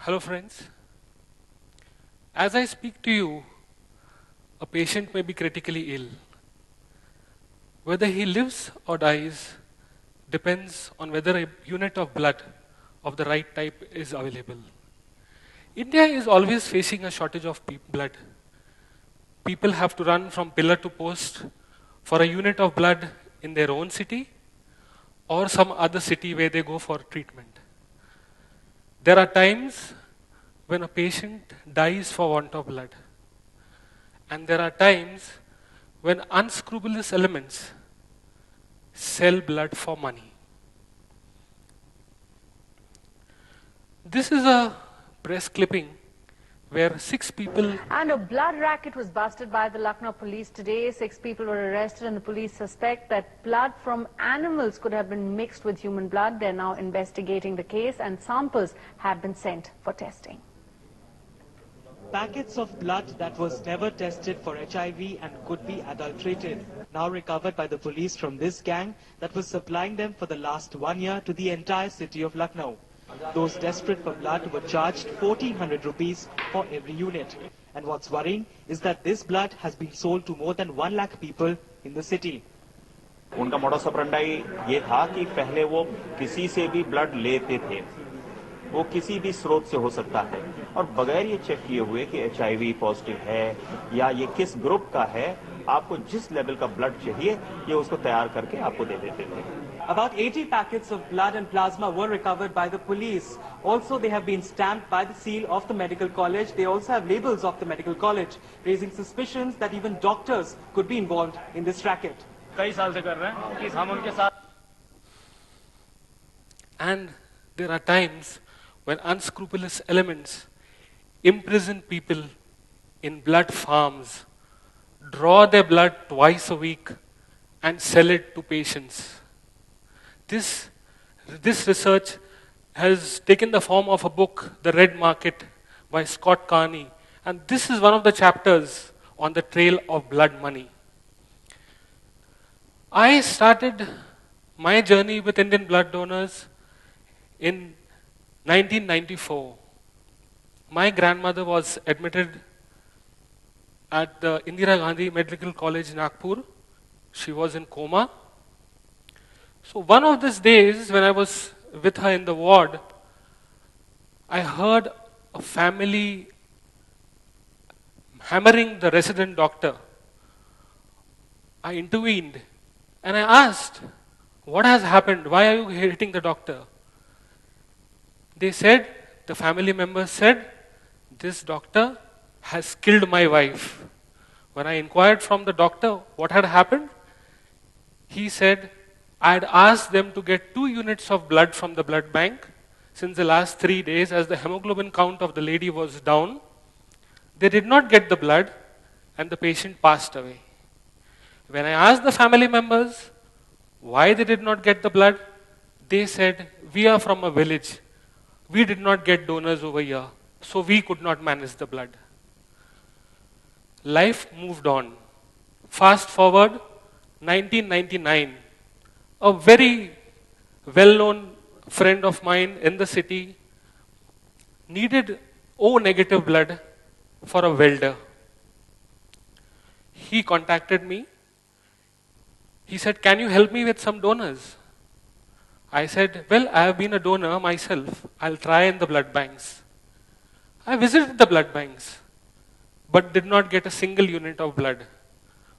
Hello friends. As I speak to you, a patient may be critically ill. Whether he lives or dies depends on whether a unit of blood of the right type is available. India is always facing a shortage of blood. People have to run from pillar to post for a unit of blood in their own city or some other city where they go for treatment. There are times when a patient dies for want of blood. And there are times when unscrupulous elements sell blood for money. This is a press clipping where 6 people... And a blood racket was busted by the Lucknow police today. 6 people were arrested and the police suspect that blood from animals could have been mixed with human blood. They're now investigating the case and samples have been sent for testing. Packets of blood that was never tested for HIV and could be adulterated, now recovered by the police from this gang that was supplying them for the last 1 year to the entire city of Lucknow. Those desperate for blood were charged 1400 rupees for every unit. And what's worrying is that this blood has been sold to more than 1 lakh people in the city. उनका modus operandi ये था कि पहले वो किसी से भी blood लेते थे, वो किसी भी स्रोत से हो सकता है और बगैर ये चेक किए हुए कि HIV पॉजिटिव है या ये किस ग्रुप का है, आपको जिस लेवल का ब्लड चाहिए ये उसको तैयार करके आपको दे देते थे. About 80 packets of blood and plasma were recovered by the police. Also, they have been stamped by the seal of the medical college. They also have labels of the medical college, raising suspicions that even doctors could be involved in this racket. कई साल से कर रहे हैं कि हम उनके साथ. And there are times when unscrupulous elements imprison people in blood farms, draw their blood twice a week and sell it to patients. This research has taken the form of a book, The Red Market, by Scott Carney. And this is one of the chapters on the trail of blood money. I started my journey with Indian blood donors in 1994. My grandmother was admitted at the Indira Gandhi Medical College, Nagpur. She was in coma. So one of these days, when I was with her in the ward, I heard a family hammering the resident doctor. I intervened and I asked, what has happened? Why are you hitting the doctor? They said, the family members said, this doctor has killed my wife. When I inquired from the doctor what had happened, he said, I had asked them to get 2 units of blood from the blood bank since the last 3 days as the hemoglobin count of the lady was down. They did not get the blood and the patient passed away. When I asked the family members why they did not get the blood, they said, we are from a village. We did not get donors over here, so we could not manage the blood. Life moved on. Fast forward, 1999. A very well-known friend of mine in the city needed O negative blood for a welder. He contacted me. He said, can you help me with some donors? I said, well, I have been a donor myself. I'll try in the blood banks. I visited the blood banks, but did not get a single unit of blood.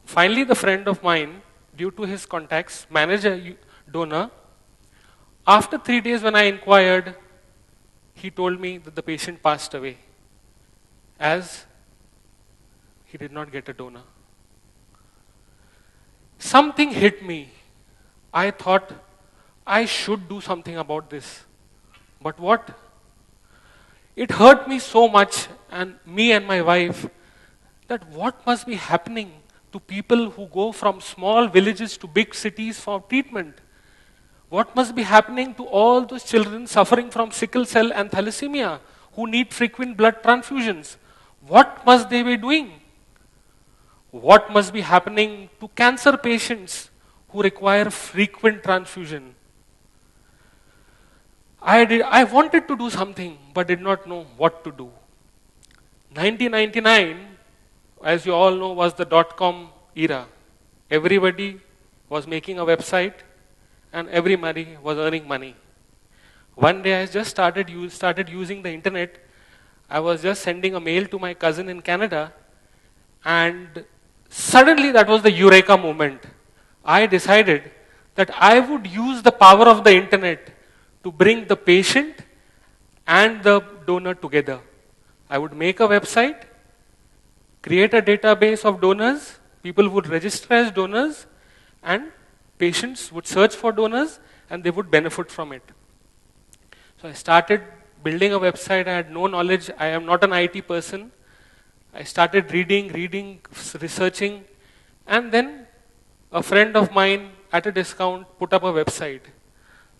Finally, the friend of mine, due to his contacts, managed a donor. After 3 days when I inquired, he told me that the patient passed away as he did not get a donor. Something hit me. I thought I should do something about this. But what? It hurt me so much, and me and my wife, that what must be happening to people who go from small villages to big cities for treatment? What must be happening to all those children suffering from sickle cell and thalassemia who need frequent blood transfusions? What must they be doing? What must be happening to cancer patients who require frequent transfusion? I wanted to do something, but did not know what to do. 1999, as you all know, was the dot-com era. Everybody was making a website and everybody was earning money. One day I just started using the internet. I was just sending a mail to my cousin in Canada, and suddenly that was the eureka moment. I decided that I would use the power of the internet to bring the patient and the donor together. I would make a website, create a database of donors, people would register as donors, and patients would search for donors and they would benefit from it. So I started building a website. I had no knowledge. I am not an IT person. I started reading, researching, and then a friend of mine at a discount put up a website.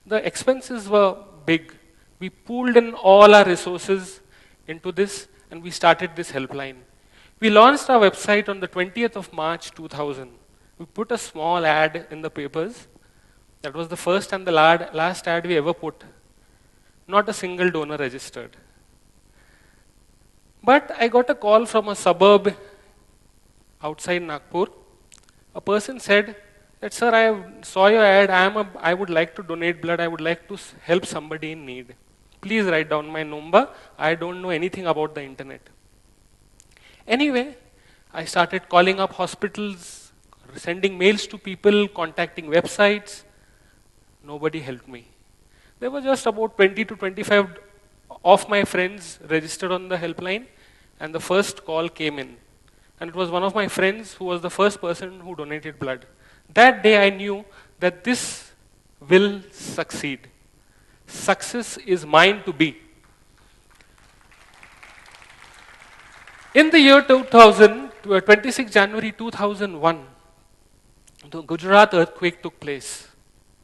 The expenses were big. We pooled in all our resources into this and we started this helpline. We launched our website on the 20th of March 2000. We put a small ad in the papers. That was the first and the last ad we ever put. Not a single donor registered. But I got a call from a suburb outside Nagpur. A person said that, sir, I saw your ad. I would like to donate blood. I would like to help somebody in need. Please write down my number. I don't know anything about the internet. Anyway, I started calling up hospitals, sending mails to people, contacting websites. Nobody helped me. There were just about 20 to 25 of my friends registered on the helpline, and the first call came in. And it was one of my friends who was the first person who donated blood. That day I knew that this will succeed. Success is mine to be. In the year 2000, 26 January 2001, the Gujarat earthquake took place.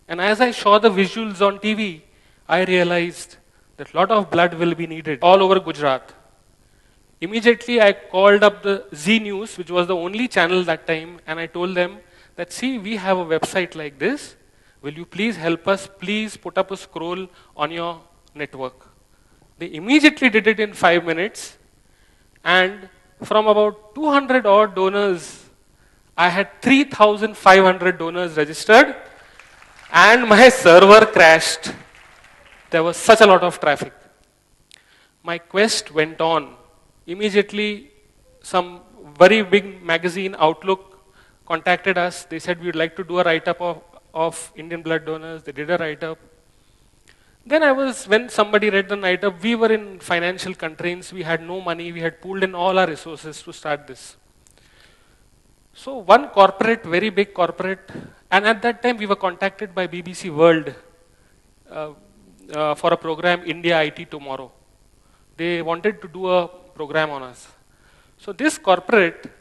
And as I saw the visuals on TV, I realized that a lot of blood will be needed all over Gujarat. Immediately I called up the Z News, which was the only channel that time, and I told them that, see, we have a website like this. Will you please help us? Please put up a scroll on your network. They immediately did it in 5 minutes, and from about 200 odd donors, I had 3,500 donors registered, and my server crashed. There was such a lot of traffic. My quest went on. Immediately, some very big magazine, Outlook, contacted us. They said we would like to do a write-up of Indian blood donors. They did a write-up. Then when somebody read the write-up, we were in financial constraints. We had no money. We had pooled in all our resources to start this. So one corporate, very big corporate, and at that time we were contacted by BBC World for a program, India IT Tomorrow. They wanted to do a program on us. So this corporate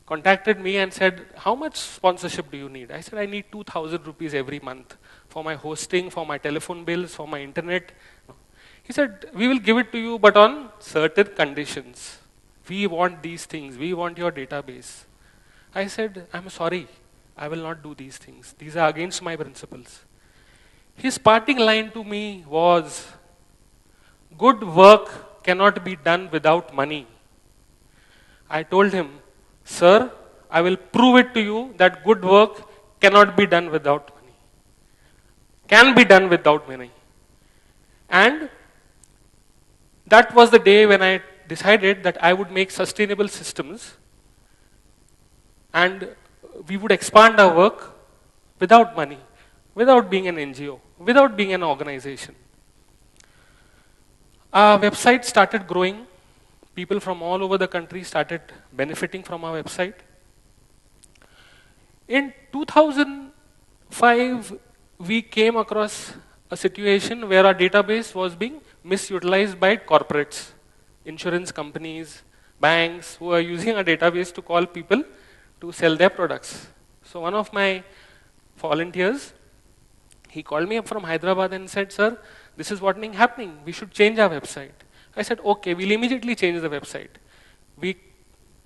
contacted me and said, how much sponsorship do you need? I said, I need 2,000 rupees every month for my hosting, for my telephone bills, for my internet. He said, we will give it to you, but on certain conditions. We want these things. We want your database. I said, I'm sorry. I will not do these things. These are against my principles. His parting line to me was, good work cannot be done without money. I told him, sir, I will prove it to you that good work cannot be done without money. Can be done without money. And that was the day when I decided that I would make sustainable systems and we would expand our work without money, without being an NGO, without being an organization. Our website started growing. People from all over the country started benefiting from our website. In 2005, we came across a situation where our database was being misutilized by corporates, insurance companies, banks who are using our database to call people to sell their products. So one of my volunteers, he called me up from Hyderabad and said, sir, this is what's happening. We should change our website. I said, okay, we'll immediately change the website. We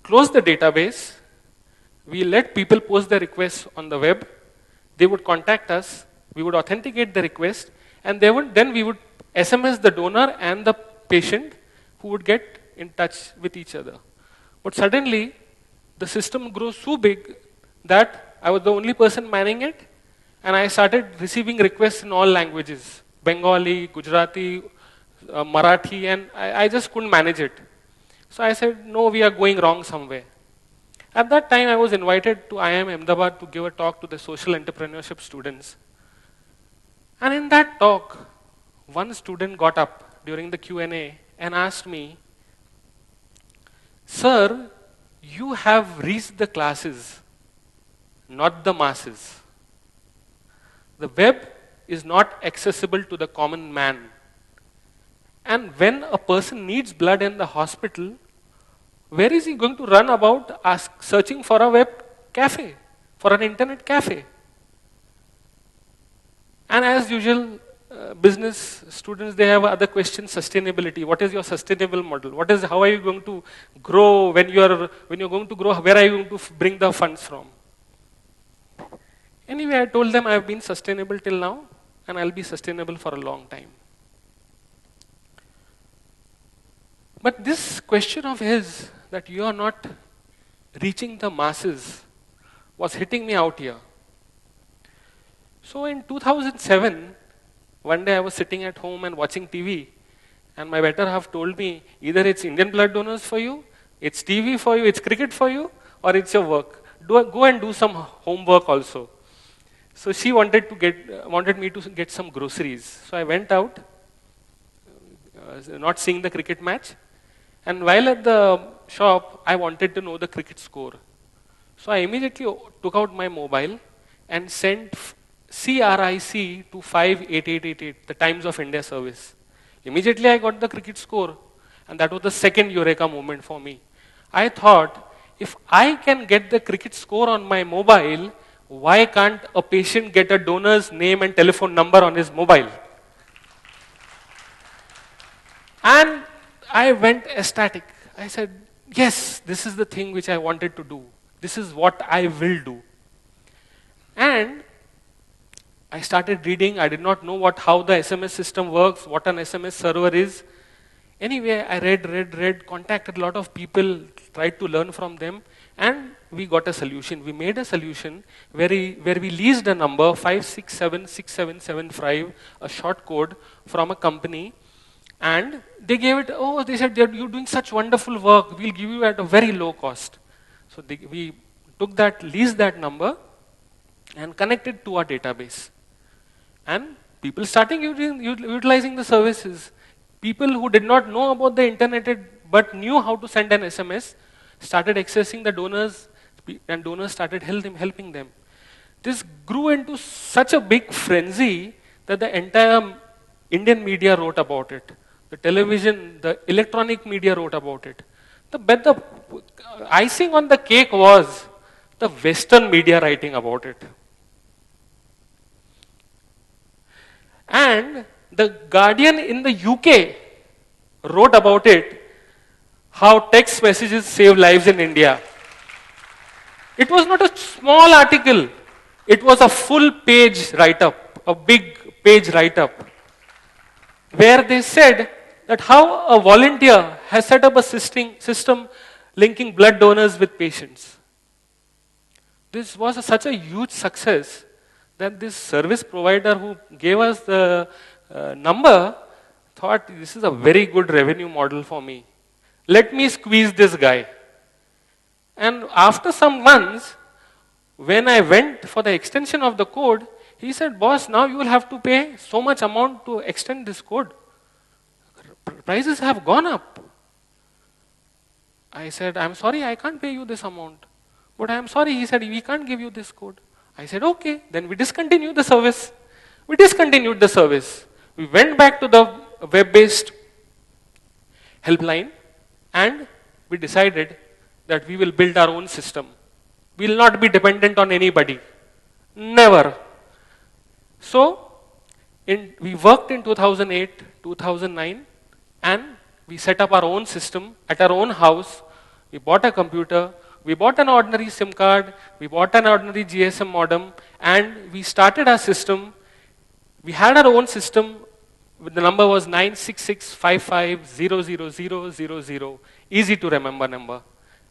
closed the database. We let people post their requests on the web. They would contact us. We would authenticate the request And then we would SMS the donor and the patient who would get in touch with each other. But suddenly, the system grew so big that I was the only person manning it, and I started receiving requests in all languages, Bengali, Gujarati, Marathi, and I just couldn't manage it. So I said, no, we are going wrong somewhere. At that time, I was invited to IIM Ahmedabad to give a talk to the social entrepreneurship students. And in that talk, one student got up during the Q&A and asked me, sir, you have reached the classes, not the masses. The web is not accessible to the common man. And when a person needs blood in the hospital, where is he going to run about searching for a web cafe, for an internet cafe? And as usual, business students, they have other questions, sustainability. What is your sustainable model? How are you going to grow when you're going to grow? Where are you going to bring the funds from? Anyway, I told them I have been sustainable till now, and I'll be sustainable for a long time. But this question of his, that you are not reaching the masses, was hitting me out here. So in 2007, one day I was sitting at home and watching TV, and my better half told me, either it's Indian blood donors for you, it's TV for you, it's cricket for you, or it's your work. Go and do some homework also. So she wanted me to get some groceries. So I went out, not seeing the cricket match, and while at the shop, I wanted to know the cricket score. So I immediately took out my mobile and sent CRIC to 58888, the Times of India service. Immediately I got the cricket score, and that was the second eureka moment for me. I thought, if I can get the cricket score on my mobile, why can't a patient get a donor's name and telephone number on his mobile? And I went ecstatic. I said, yes, this is the thing which I wanted to do. This is what I will do. And I started reading. I did not know how the SMS system works, what an SMS server is. Anyway, I read, contacted a lot of people, tried to learn from them, and we got a solution. We made a solution where we leased a number, 5676775, a short code from a company, and they gave it, they said, you're doing such wonderful work, we'll give you at a very low cost. So we took that, leased that number, and connected to our database. And people starting utilizing the services. People who did not know about the internet but knew how to send an SMS started accessing the donors, and donors started helping them. This grew into such a big frenzy that the entire Indian media wrote about it. The television, the electronic media wrote about it. The icing on the cake was the Western media writing about it. And the Guardian in the UK wrote about it, how text messages save lives in India. It was not a small article. It was a full page write-up, a big page write-up, where they said that how a volunteer has set up a system linking blood donors with patients. This was such a huge success that this service provider who gave us the number thought, this is a very good revenue model for me. Let me squeeze this guy. And after some months, when I went for the extension of the code, he said, boss, now you will have to pay so much amount to extend this code. Prices have gone up. I said, I'm sorry, I can't pay you this amount. But I'm sorry, he said, we can't give you this code. I said, okay, then we discontinued the service. We discontinued the service. We went back to the web-based helpline, and we decided that we will build our own system. We will not be dependent on anybody. Never. So, we worked in 2008, 2009, and we set up our own system at our own house. We bought a computer, we bought an ordinary SIM card, we bought an ordinary GSM modem, and we started our system. We had our own system. The number was 96655000000. Easy to remember number.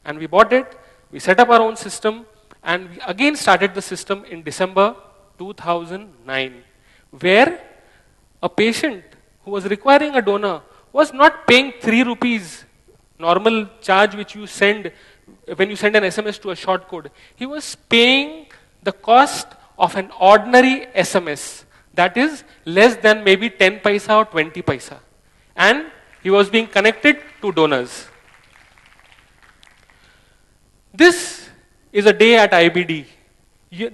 And we bought it. We set up our own system. And we again started the system in December 2009, where a patient who was requiring a donor was not paying 3 rupees, normal charge which you send when you send an SMS to a short code. He was paying the cost of an ordinary SMS, that is less than maybe 10 paisa or 20 paisa. And he was being connected to donors. This is a day at IBD.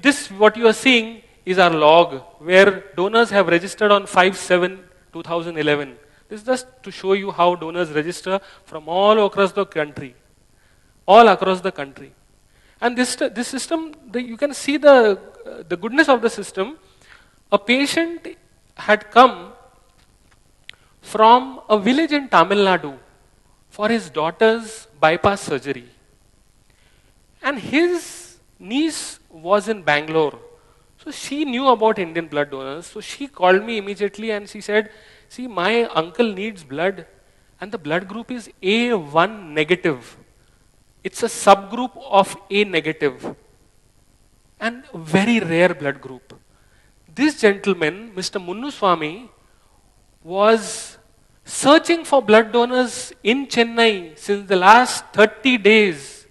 This, what you are seeing, is our log, where donors have registered on 5/7/2011. This is just to show you how donors register from all across the country. All across the country. And this system, you can see the goodness of the system. A patient had come from a village in Tamil Nadu for his daughter's bypass surgery. And his niece was in Bangalore. So she knew about Indian blood donors. So she called me immediately and she said, see, my uncle needs blood and the blood group is A1 negative. It's a subgroup of A negative and very rare blood group. This gentleman, Mr. Munnuswamy, was searching for blood donors in Chennai since the last 30 days.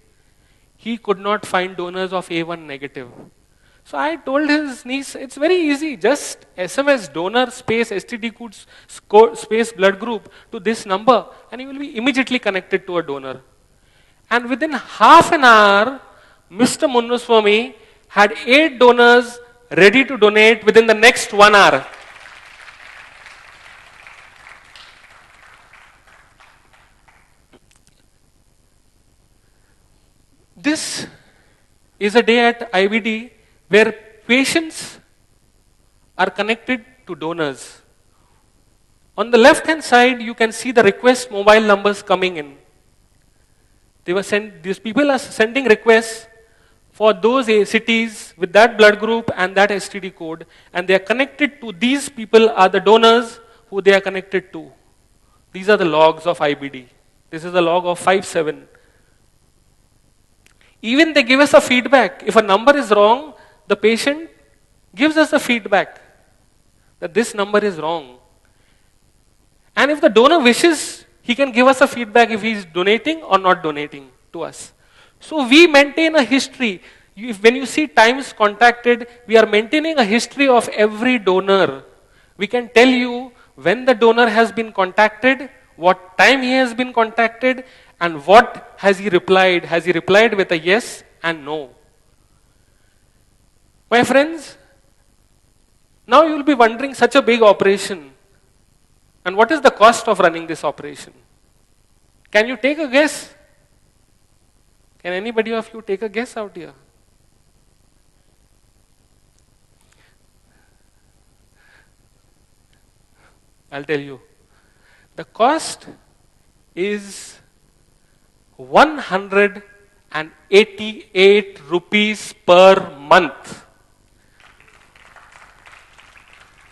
He could not find donors of A1 negative. So I told his niece, it's very easy, just SMS donor space STD codes space blood group to this number and you will be immediately connected to a donor. And within half an hour, Mr. Munnuswamy had 8 donors ready to donate within the next 1 hour. This is a day at IBD where patients are connected to donors. On the left hand side, you can see the request mobile numbers coming in. These people are sending requests for those cities with that blood group and that STD code, and they are connected to these people are the donors who they are connected to. These are the logs of IBD. This is the log of 5/7. Even they give us a feedback. If a number is wrong, the patient gives us a feedback that this number is wrong. And if the donor wishes, he can give us a feedback if he is donating or not donating to us. So we maintain a history. When you see times contacted, we are maintaining a history of every donor. We can tell you when the donor has been contacted, what time he has been contacted, and what has he replied. Has he replied with a yes and no? My friends, now you will be wondering, such a big operation, and what is the cost of running this operation? Can you take a guess? Can anybody of you take a guess out here? I'll tell you. The cost is 188 rupees per month.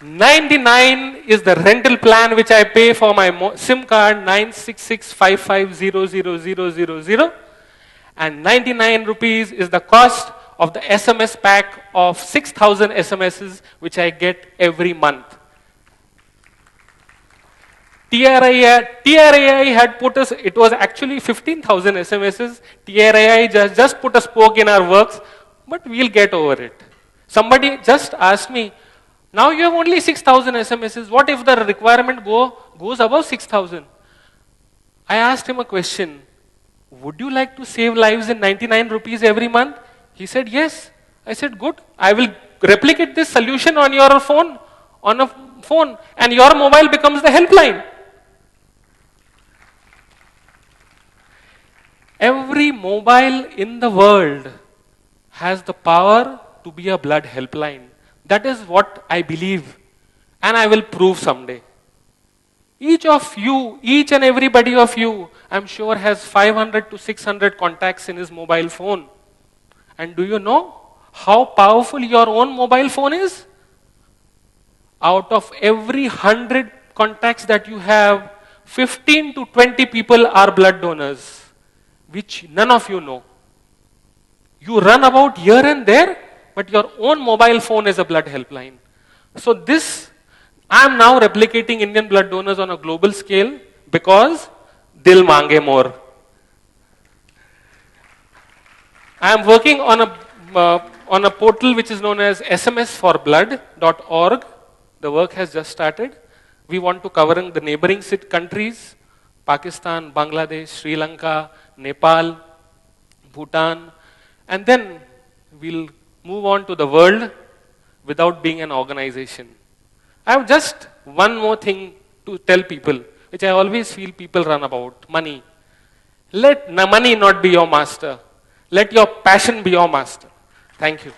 99 is the rental plan which I pay for my SIM card, 96655000000, and 99 rupees is the cost of the SMS pack of 6,000 SMSs which I get every month. TRAI had put us, it was actually 15,000 SMSs. TRAI just put a spoke in our works, but we'll get over it. Somebody just asked me, now you have only 6,000 SMSs, what if the requirement goes above 6,000? I asked him a question, would you like to save lives in 99 rupees every month? He said yes. I said good, I will replicate this solution on your phone, and your mobile becomes the helpline. Every mobile in the world has the power to be a blood helpline. That is what I believe, and I will prove someday. Each of you, each and everybody of you, I'm sure has 500 to 600 contacts in his mobile phone. And do you know how powerful your own mobile phone is? out of every 100 contacts that you have, 15 to 20 people are blood donors, which none of you know. You run about here and there, but your own mobile phone is a blood helpline. So this, I am now replicating Indian blood donors on a global scale because dil mange more. I am working on a portal which is known as smsforblood.org. The work has just started. We want to cover in the neighboring countries, Pakistan, Bangladesh, Sri Lanka, Nepal, Bhutan, and then we'll move on to the world without being an organization. I have just one more thing to tell people, which I always feel people run about: money. Let money not be your master. Let your passion be your master. Thank you.